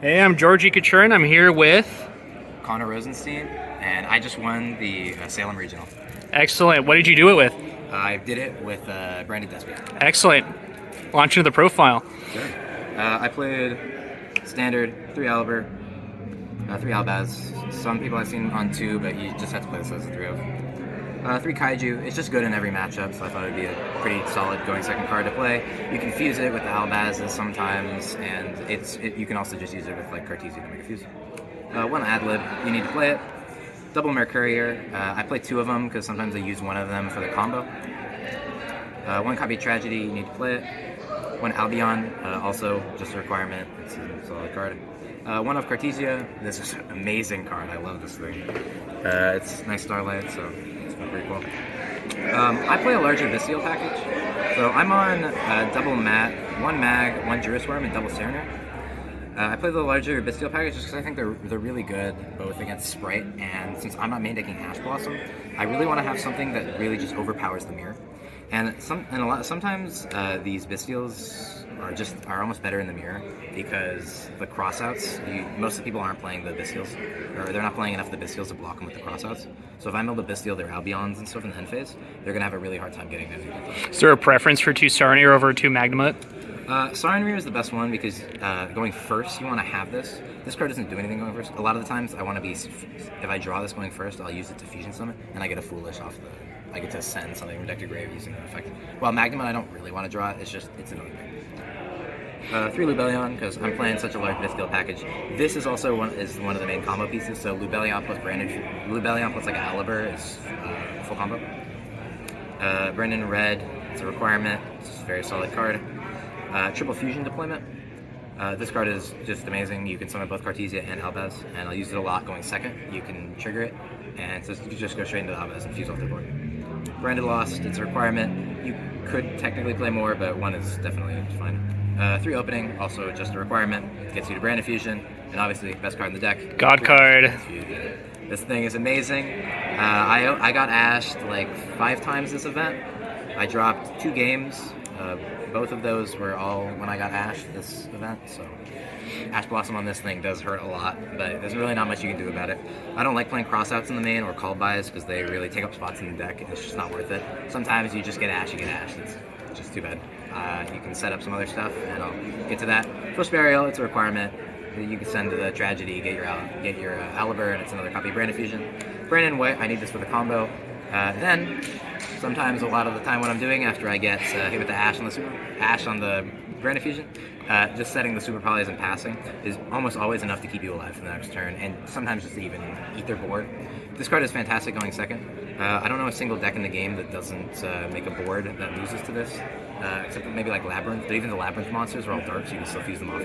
Hey, I'm Georgie Couture, and I'm here with... Connor Rosenstein, and I just won the Salem Regional. Excellent. What did you do it with? I did it with Branded Despia. Excellent. Launch into the profile. Sure. I played standard, 3 Aliber, 3 Albaz. Some people I've seen on 2, but you just have to play this as a 3 of. 3 Kaiju. It's just good in every matchup, so I thought it would be a pretty solid going second card to play. You can fuse it with the Albazes sometimes, and you can also just use it with like Cartesia to make a fuse. 1 Adlib, you need to play it. Double Mercurier, I play 2 of them because sometimes I use 1 of them for the combo. 1 Copy Tragedy, you need to play it. 1 Albion, also just a requirement, it's a solid card. 1 of Cartesia, this is an amazing card, I love this thing. It's nice Starlight, so it's pretty cool. I play a larger Bestial package, so I'm on double mat, 1 Mag, 1 Jurisworm, and double Serener. I play the larger Bestial package just because I think they're really good both against Sprite, and since I'm not main decking Ash Blossom, I really want to have something that really just overpowers the mirror. And sometimes these Bestials are almost better in the mirror because the crossouts, most of the people aren't playing the Bestials, or they're not playing enough of the Bestials to block them with the crossouts. So if I'm able to Bestial their Albions and stuff in the end phase, they're going to have a really hard time getting them. Is there a preference for 2 Sarnier over 2 Magnamut? Sarenrae is the best one because going first, you want to have this. This card doesn't do anything going first. A lot of the times, if I draw this going first, I'll use it to Fusion Summon, and I get a Foolish off I get to send something from Deck to Grave using that effect. While Magnamut, I don't really want to draw it. It's annoying. 3 Lubellion, because I'm playing such a large Bestial package. This is also one of the main combo pieces, so Lubellion plus Lubellion plus like a Aliber is full combo. Brendan Red, it's a requirement. It's a very solid card. Triple Fusion deployment. This card is just amazing. You can summon both Cartesia and Albaz, and I'll use it a lot going second. You can trigger it, and so you just go straight into the Albaz and fuse off the board. Branded Lost, it's a requirement. You could technically play more, but 1 is definitely fine. 3 Opening, also just a requirement. Gets you to Branded Fusion, and obviously best card in the deck. God card. This thing is amazing. I got ashed like 5 times this event. I dropped 2 games. Both of those were all when I got Ash this event, so Ash Blossom on this thing does hurt a lot, but there's really not much you can do about it. I don't like playing crossouts in the main or call buys because they really take up spots in the deck and it's just not worth it. Sometimes you just get Ash, it's just too bad. You can set up some other stuff, and I'll get to that. First Burial, it's a requirement. You can send to the Tragedy, get your Aliber, and it's another copy of Branded Fusion. Brandon White, I need this for the combo. Then, sometimes a lot of the time what I'm doing after I get hit with the Ash on the Branded Fusion, just setting the Super Polys and passing is almost always enough to keep you alive for the next turn, and sometimes just to even eat their board. This card is fantastic going second. I don't know a single deck in the game that doesn't make a board that loses to this, except maybe like Labyrinth, but even the Labyrinth monsters are all dark, so you can still fuse them off.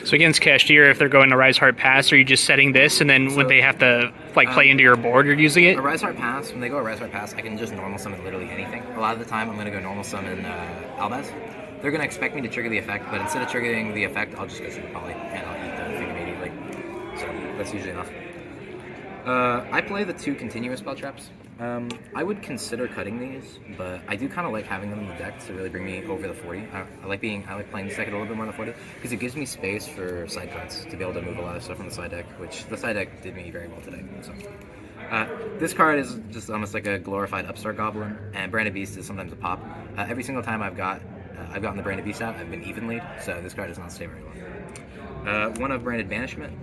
So against Cashier, if they're going to Rise Heart Pass, are you just setting this, and then when they have to play into your board, you're using it? A Rise Heart Pass, when they go a Rise Heart Pass, I can just normal summon literally anything. A lot of the time, I'm going to go normal summon Albaz. They're going to expect me to trigger the effect, but instead of triggering the effect, I'll just go Super Poly, and I'll eat the thing immediately. So that's usually enough. I play the 2 continuous spell traps. I would consider cutting these, but I do kind of like having them in the deck to really bring me over the 40. I like playing this deck a little bit more than 40 because it gives me space for side cards to be able to move a lot of stuff from the side deck, which the side deck did me very well today. So, this card is just almost like a glorified Upstart Goblin, and Branded Beast is sometimes a pop. Every single time I've gotten the Branded Beast out, I've been even lead, so this card does not stay very long. 1 of Branded Banishment.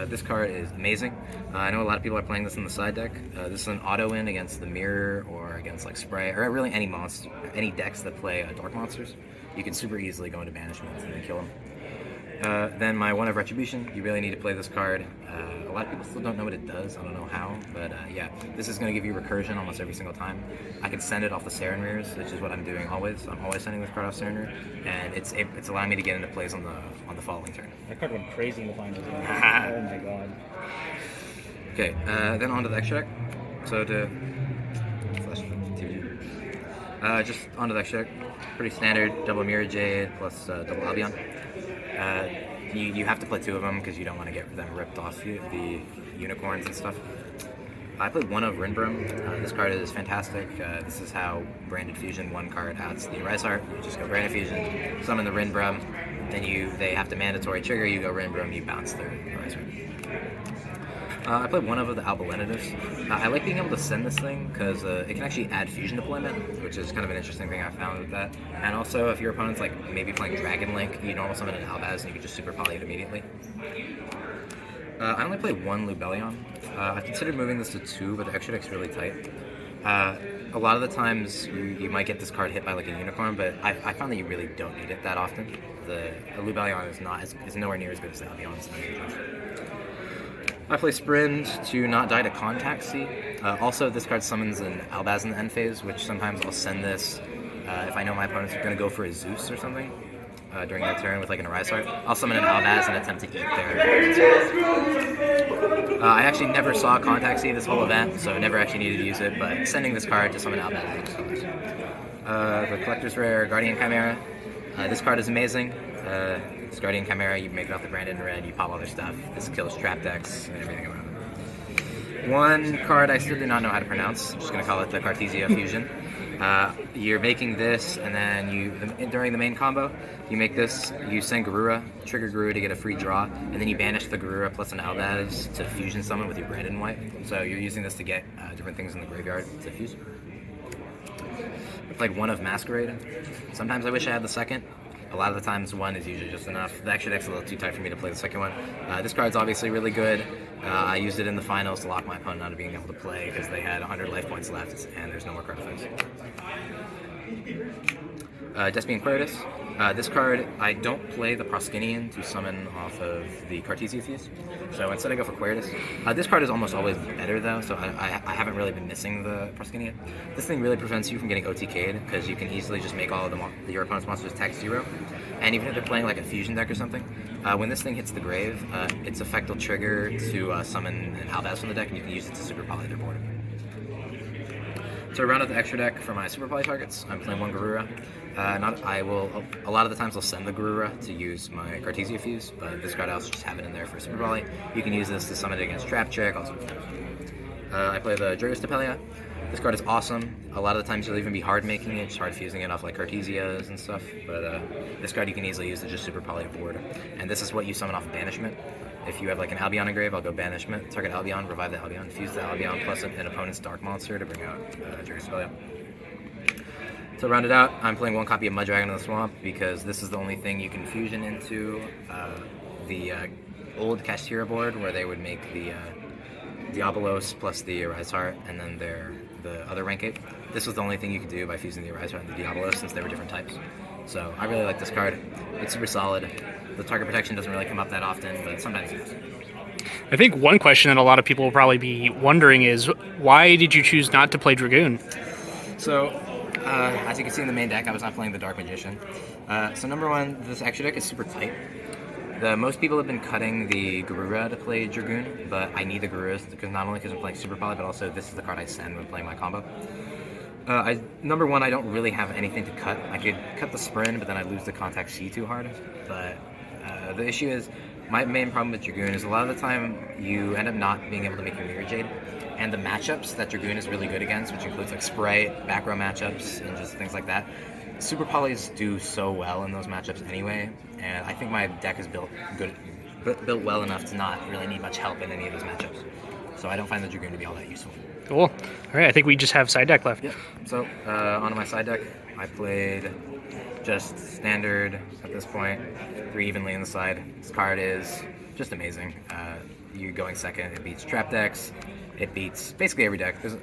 This card is amazing. I know a lot of people are playing this in the side deck. This is an auto win against the Mirror or against like Spray, or really any monster, any decks that play dark monsters. You can super easily go into banishments and then kill them. Then my 1 of Retribution. You really need to play this card. A lot of people still don't know what it does. I don't know how, but yeah, this is going to give you recursion almost every single time. I can send it off the Serenrears, which is what I'm doing always. I'm always sending this card off Serenrear, and it's allowing me to get into plays on the following turn. That card went crazy in the finals. Oh my god. Okay, then on to the extra deck. So just onto the extra deck. Pretty standard, double Mirror Jade plus double Albion. You have to play 2 of them because you don't want to get them ripped off the unicorns and stuff. I played one of Rinbrum. This card is fantastic. This is how Branded Fusion 1 card adds the Rise Heart. You just go Branded Fusion, summon the Rinbrum, then they have to mandatory trigger, you go Rinbrum, you bounce their Rise Heart. I played one of the Albalenitus. I like being able to send this thing because it can actually add fusion deployment, which is kind of an interesting thing I found with that. And also, if your opponent's like maybe playing Dragon Link, you normal summon an Albaz and you can just super poly it immediately. I only played one Lubellion. I considered moving this to 2, but the extra deck's really tight. A lot of the times you might get this card hit by like a unicorn, but I found that you really don't need it that often. The Lubellion is nowhere near as good as the Albion's. I play Sprint to not die to Contact C. Also, this card summons an Albaz in the end phase, which sometimes I'll send this if I know my opponent's going to go for a Zeus or something during their turn with like an Arise Heart. I'll summon an Albaz and attempt to eat their... I actually never saw Contact C this whole event, so never actually needed to use it, but sending this card to summon Albaz makes sense. The Collector's Rare Guardian Chimera. This card is amazing. This Guardian Chimera, you make it off the Branded in red, you pop all their stuff. This kills trap decks and everything around it. One card I still do not know how to pronounce. I'm just going to call it the Cartesia Fusion. You're making this, and then during the main combo, you make this, you send Garura, trigger Garura to get a free draw, and then you banish the Garura plus an Albaz to fusion summon with your Branded in white. So you're using this to get different things in the graveyard to fuse. I played one of Masquerade. Sometimes I wish I had the second. A lot of the times one is usually just enough. The extra deck's a little too tight for me to play the second one. This card's obviously really good. I used it in the finals to lock my opponent out of being able to play because they had 100 life points left and there's no more card effects. Despia Quiritus. This card, I don't play the Proskinian to summon off of the Cartesia Fuse, so instead I go for Quiritus. This card is almost always better though, so I haven't really been missing the Proskinian. This thing really prevents you from getting OTK'd, because you can easily just make all of your opponent's monsters tag 0, and even if they're playing like a fusion deck or something, when this thing hits the grave, its effect will trigger to summon an Albaz from the deck, and you can use it to super poly their board. So I round out the extra deck for my super poly targets. I'm playing one Garura. A lot of the times I'll send the Garura to use my Cartesia Fuse, but this card I also just have it in there for super poly. You can use this to summon it against Trap Trick, all sorts of stuff. I play the Rosenstein'S. This card is awesome. A lot of the times you'll even be hard making it, just hard fusing it off like Cartesias and stuff, but this card you can easily use to just super poly a board. And this is what you summon off Banishment. If you have like an Albion in grave, I'll go Banishment, target Albion, revive the Albion, fuse the Albion plus an opponent's Dark Monster to bring out Rosenstein'S. To round it out, I'm playing one copy of Mud Dragon in the Swamp because this is the only thing you can fusion into the old Kashtira board where they would make the Diabolos plus the Arise Heart and then the other rank 8. This was the only thing you could do by fusing the Arise Heart and the Diabolos since they were different types. So I really like this card. It's super solid. The target protection doesn't really come up that often, but sometimes it does. I think one question that a lot of people will probably be wondering is, why did you choose not to play Dragoon? So, as you can see in the main deck, I was not playing the Dark Magician. So number one, this extra deck is super tight. Most people have been cutting the Garura to play Dragoon, but I need the Garuras because not only because I'm playing super poly, but also this is the card I send when playing my combo. Number one, I don't really have anything to cut. I could cut the Sprint, but then I'd lose the Contact C too hard. But the issue is, my main problem with Dragoon is a lot of the time you end up not being able to make your Mirror Jade. And the matchups that Dragoon is really good against, which includes like Sprite, back row matchups, and just things like that. Super polys do so well in those matchups anyway, and I think my deck is built well enough to not really need much help in any of those matchups. So I don't find the Dragoon to be all that useful. Cool. All right, I think we just have side deck left. Yeah. So onto my side deck, I played just standard at this point, 3 evenly in the side. This card is just amazing. You going second, it beats trap decks. It beats basically every deck. There's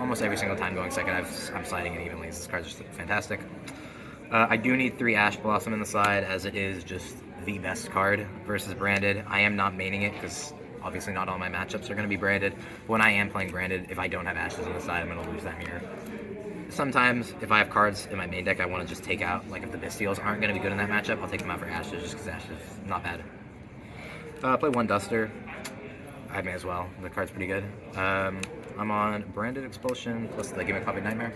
almost every single time going second, I'm sliding it evenly. This card's just fantastic. I do need 3 Ash Blossom in the side, as it is just the best card versus Branded. I am not maining it because obviously not all my matchups are going to be Branded. But when I am playing Branded, if I don't have Ashes on the side, I'm going to lose that mirror. Sometimes, if I have cards in my main deck I want to just take out, like if the Bystials aren't going to be good in that matchup, I'll take them out for Ashes just because Ashes is not bad. Play 1 Duster. I may as well. The card's pretty good. I'm on Branded Expulsion plus the Gimmick Puppet Nightmare.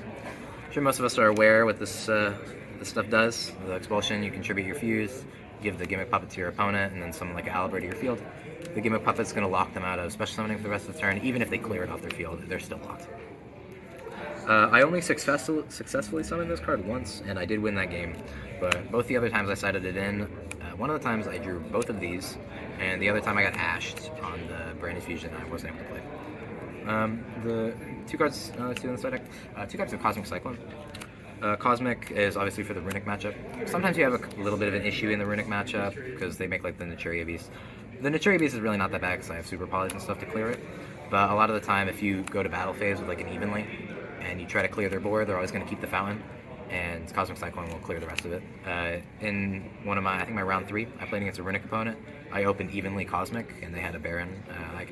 I'm sure most of us are aware what this stuff does. The Expulsion, you contribute your fuse, give the Gimmick Puppet to your opponent and then summon like an Aliber to your field, the Gimmick Puppet's going to lock them out of special summoning for the rest of the turn. Even if they clear it off their field, they're still locked. I only successfully summoned this card once, and I did win that game. But both the other times I sided it in, one of the times I drew both of these, and the other time I got ashed on the Branded Fusion, I wasn't able to play. The two cards in the side deck, two cards of Cosmic Cyclone. Cosmic is obviously for the Runic matchup. Sometimes you have a little bit of an issue in the Runic matchup because they make like the Naturia Beast. The Naturia Beast is really not that bad because I have Super Polys and stuff to clear it. But a lot of the time, if you go to battle phase with like an Evenly and you try to clear their board, they're always going to keep the Fountain, and Cosmic Cyclone will clear the rest of it. In one of I think my round 3, I played against a Runic opponent. I opened Evenly Cosmic, and they had a Baron.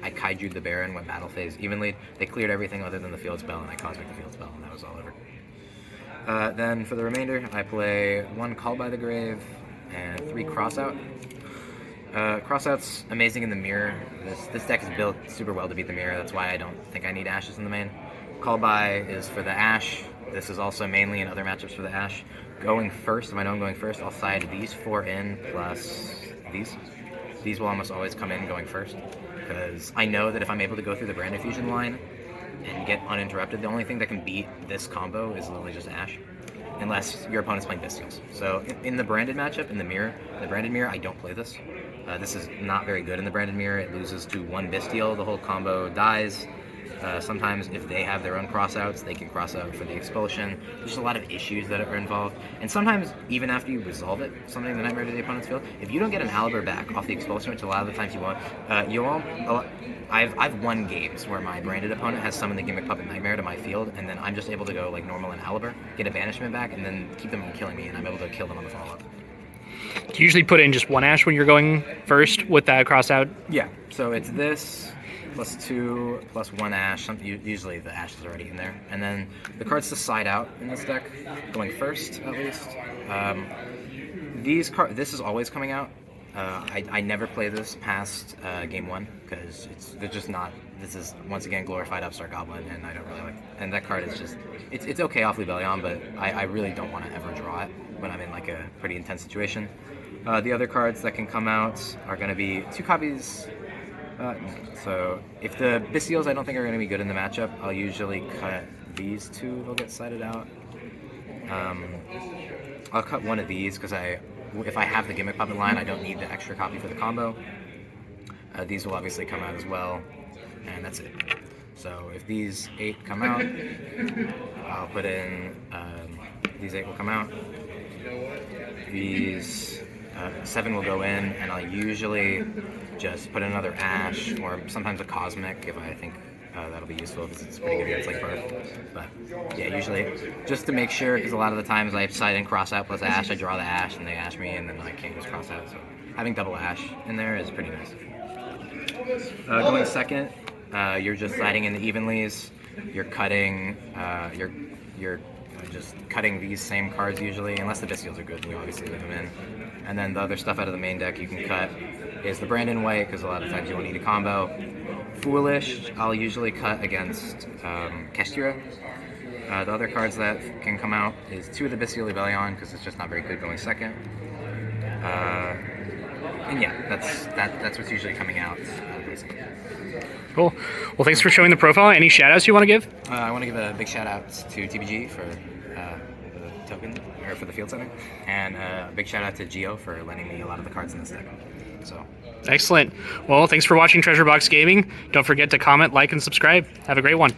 I Kaiju'd the Baron, went battle phase Evenly. They cleared everything other than the field spell, and I Cosmic the field spell, and that was all over. Then for the remainder, I play 1 Call by the Grave and 3 Crossout. Crossout's amazing in the mirror. This deck is built super well to beat the mirror. That's why I don't think I need Ashes in the main. Call by is for the Ash. This is also mainly in other matchups for the Ash. Going first, if I know I'm going first, I'll side these 4 in plus these. These will almost always come in going first, because I know that if I'm able to go through the Branded Fusion line and get uninterrupted, the only thing that can beat this combo is literally just Ash, unless your opponent's playing Bestials. So in the Branded matchup, in the Branded Mirror, I don't play this. This is not very good in the Branded Mirror. It loses to 1 Bestial, the whole combo dies. Sometimes if they have their own crossouts, they can cross out for the expulsion. There's a lot of issues that are involved. And sometimes, even after you resolve it, summoning the Nightmare to the opponent's field, if you don't get an Aliber back off the expulsion, which a lot of the times you won't, I've won games where my Branded opponent has summoned the Gimmick Puppet Nightmare to my field, and then I'm just able to go like normal and Aliber, get a banishment back, and then keep them from killing me, and I'm able to kill them on the follow-up. Do you usually put in just 1 Ash when you're going first with that crossout? Yeah, so it's this, plus 2, plus 1 Ash. Usually the Ash is already in there. And then the cards to side out in this deck, going first at least. This is always coming out. I never play this past game 1 because they're just not. This is once again glorified Upstart Goblin, and I don't really like. And that card is just it's okay off Rebellion, but I really don't want to ever draw it when I'm in like a pretty intense situation. The other cards that can come out are going to be 2 copies. So if the Bestials I don't think are going to be good in the matchup, I'll usually cut these 2. They'll get sided out. I'll cut 1 of these because if I have the Gimmick Puppet line, I don't need the extra copy for the combo. These will obviously come out as well, and that's it. So if these 8 come out, I'll put in, these 8 will come out. These 7 will go in, and I'll usually just put another Ash, or sometimes a Cosmic if I think that'll be useful, because it's pretty good against like Birth. But yeah, usually just to make sure, because a lot of the times I side in cross out plus Ash, I draw the Ash and they Ash me, and then I can't just cross out. So having double Ash in there is pretty nice. Going second, you're just siding in the Evenlies. You're cutting, you're just cutting these same cards usually, unless the Bestials are good, and you obviously leave them in. And then the other stuff out of the main deck you can cut is the Brandon White, because a lot of times you won't need a combo. Foolish, I'll usually cut against Kestira. The other cards that can come out is 2 of the Bestial Rebellion, because it's just not very good going second. And yeah, that's what's usually coming out. Cool. Well, thanks for showing the profile. Any shout-outs you want to give? I want to give a big shout-out to TBG for the token, or for the field setting, and a big shout-out to Geo for lending me a lot of the cards in this deck. So. Excellent. Well, thanks for watching Treasure Box Gaming. Don't forget to comment, like, and subscribe. Have a great one.